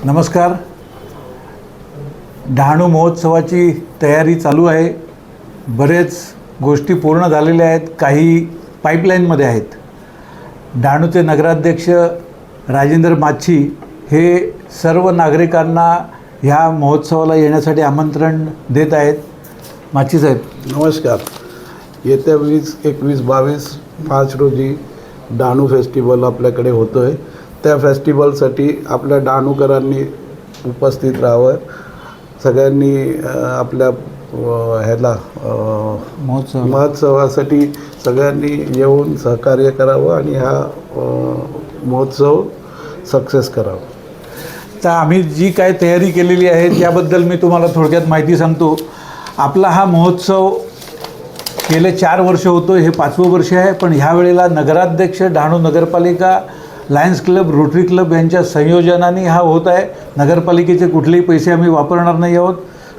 नमस्कार. डहाणू महोत्सवाची तयारी चालू आहे. बरेच गोष्टी पूर्ण झालेल्या आहेत, काही पाईपलाईनमध्ये आहेत. डहाणूचे नगराध्यक्ष राजेंद्र माच्छी हे सर्व नागरिकांना ह्या महोत्सवाला येण्यासाठी आमंत्रण देत आहेत. माच्छी साहेब नमस्कार. येत्या 20, 21, 22 मार्च रोजी डहाणू फेस्टिवल आपल्याकडे होतो आहे. त्या फेस्टिवलसाठी आपल्या डहाणूकरांनी उपस्थित राहावं. सगळ्यांनी आपल्या ह्याला महोत्सवासाठी सगळ्यांनी येऊन सहकार्य करावं आणि हा महोत्सव सक्सेस करावा. तर आम्ही जी काय तयारी केलेली आहे त्याबद्दल मी तुम्हाला थोडक्यात माहिती सांगतो. आपला हा महोत्सव गेले 4 वर्ष होतो, हे 5वं वर्ष आहे. पण ह्या वेळेला नगराध्यक्ष, डहाणू नगरपालिका, लायन्स क्लब, रोटरी क्लब यांच्या संयोजनाने हा होत आहे. नगरपालिकेचे कुठलेही पैसे आम्ही वापरणार नाही आहोत.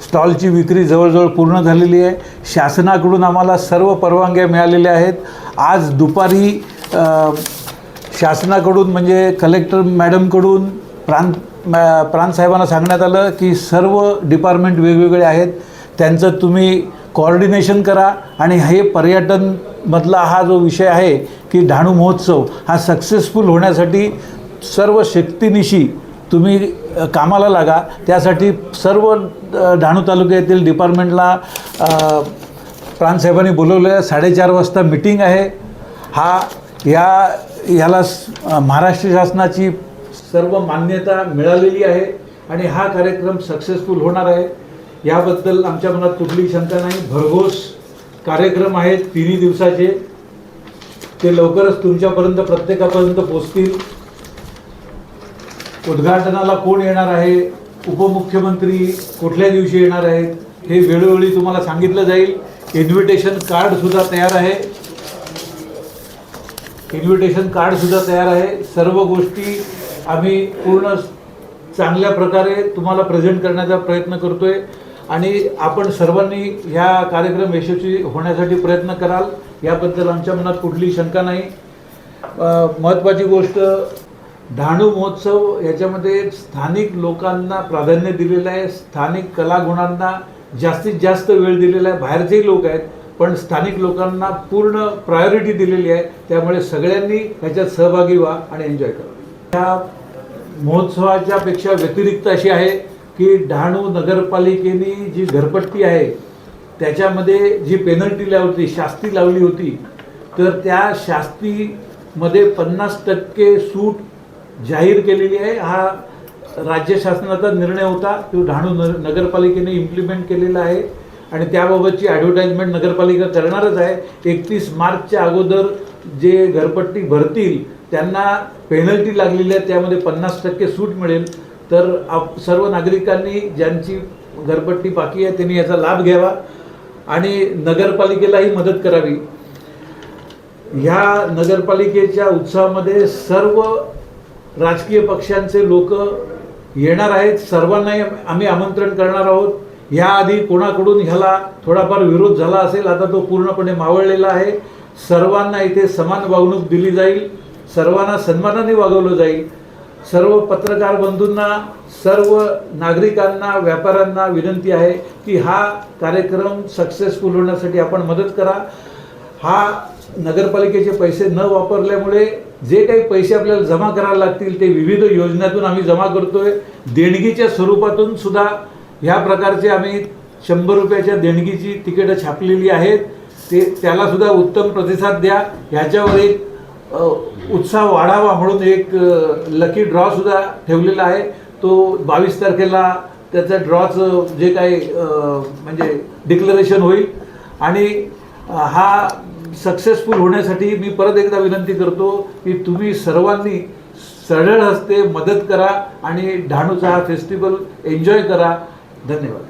स्टॉलची विक्री जवळजवळ पूर्ण झालेली आहे. शासनाकडून आम्हाला सर्व परवानग्या मिळालेल्या आहेत. आज दुपारी शासनाकडून म्हणजे कलेक्टर मॅडमकडून प्रांत साहेबांना सांगण्यात आलं की सर्व डिपार्टमेंट वेगवेगळे आहेत, त्यांचं तुम्ही कोऑर्डिनेशन करा आणि हे पर्यटनमधला हा जो विषय आहे की डहाणू महोत्सव हा सक्सेसफुल होण्यासाठी सर्व शक्तीनिशी तुम्ही कामाला लागा. त्यासाठी सर्व डहाणू तालुक्यातील डिपार्टमेंटला प्रांत साहेबांनी बोलवलं आहे. 4:30 वाजता मीटिंग आहे. याला महाराष्ट्र शासनाची सर्व मान्यता मिळालेली आहे आणि हा कार्यक्रम सक्सेसफुल होणार आहे. याबद्दल आमच्या मनात कुठलीही शंका नाही. भरघोस कार्यक्रम आहेत 3 दिवसाचे. ते लवकरच तुमच्यापर्यंत प्रत्येकापर्यंत पोहोचतील. उद्घाटनाला कोण येणार आहे, उपमुख्यमंत्री कुठल्या दिवशी येणार आहेत हे वेळोवेळी तुम्हाला सांगितलं जाईल. इन्व्हिटेशन कार्डसुद्धा तयार आहे. सर्व गोष्टी आम्ही पूर्ण चांगल्या प्रकारे तुम्हाला प्रेझेंट करण्याचा प्रयत्न करतोय आणि आपण सर्वांनी ह्या कार्यक्रम यशस्वी होण्यासाठी प्रयत्न कराल याबद्दल आमच्या मनात कुठलीही शंका नाही. महत्त्वाची गोष्ट, डहाणू महोत्सव याच्यामध्ये स्थानिक लोकांना प्राधान्य दिलेलं आहे. स्थानिक कलागुणांना जास्तीत जास्त वेळ दिलेला आहे. बाहेरचेही लोक आहेत पण स्थानिक लोकांना पूर्ण प्रायोरिटी दिलेली आहे. त्यामुळे सगळ्यांनी ह्याच्यात सहभागी व्हा आणि एन्जॉय करा. ह्या महोत्सवाच्या पेक्षा व्यतिरिक्त अशी आहे की डहाणू नगरपालिकेने जी घरपट्टी आहे त्याच्यामध्ये जी पेनल्टी लावली, शास्ती लावली होती, तर त्या शास्तीमध्ये 50% सूट जाहीर केलेली आहे. हा राज्य शासनाचा निर्णय होता, तो डहाणू नगरपालिकेने इम्प्लिमेंट केलेला आहे आणि त्याबाबतची ॲडव्हर्टाइजमेंट नगरपालिका करणारच आहे. 31 मार्चच्या अगोदर जे घरपट्टी भरतील त्यांना पेनल्टी लागलेली आहे, त्यामध्ये 50% सूट मिळेल. तर सर्व नागरिकांनी ज्यांची घरपट्टी बाकी आहे त्यांनी याचा लाभ घ्यावा आणि नगरपालिकेलाही मदत करावी. ह्या नगरपालिकेच्या उत्सवामध्ये सर्व राजकीय पक्षांचे लोक येणार आहेत. सर्वांनाही आम्ही आमंत्रण करणार आहोत. याआधी कोणाकडून ह्याला थोडाफार विरोध झाला असेल, आता तो पूर्णपणे मावळलेला आहे. सर्वांना इथे समान वागणूक दिली जाईल, सर्वांना सन्मानाने वागवलं जाईल. सर्व पत्रकार बंधूंना, सर्व नागरिकांना, व्यापाऱ्यांना विनंती आहे की हा कार्यक्रम सक्सेसफुल होण्यासाठी आपण मदत करा. हा नगरपालिकेचे पैसे न वापरल्यामुळे जे काही पैसे आपल्याला जमा करायला लागतील ते विविध योजनातून आम्ही जमा करतोय. देणगीच्या स्वरूपातून सुद्धा ह्या प्रकारचे आम्ही 100 रुपयाच्या देणगीची तिकीटं छापलेली आहेत. त्याला सुद्धा उत्तम प्रतिसाद द्या. ह्याच्यावर एक उत्साह वाढावा म्हणून एक लकी ड्रॉ सुद्धा ठेवलेला आहे. तो 22 तारखेला त्याचं ड्रॉचं जे काही म्हणजे डिक्लरेशन होईल आणि हा सक्सेसफुल होण्यासाठी मी परत एकदा विनंती करतो की तुम्ही सर्वांनी सरळ हस्ते मदत करा आणि डहाणूचा हा फेस्टिवल एन्जॉय करा. धन्यवाद.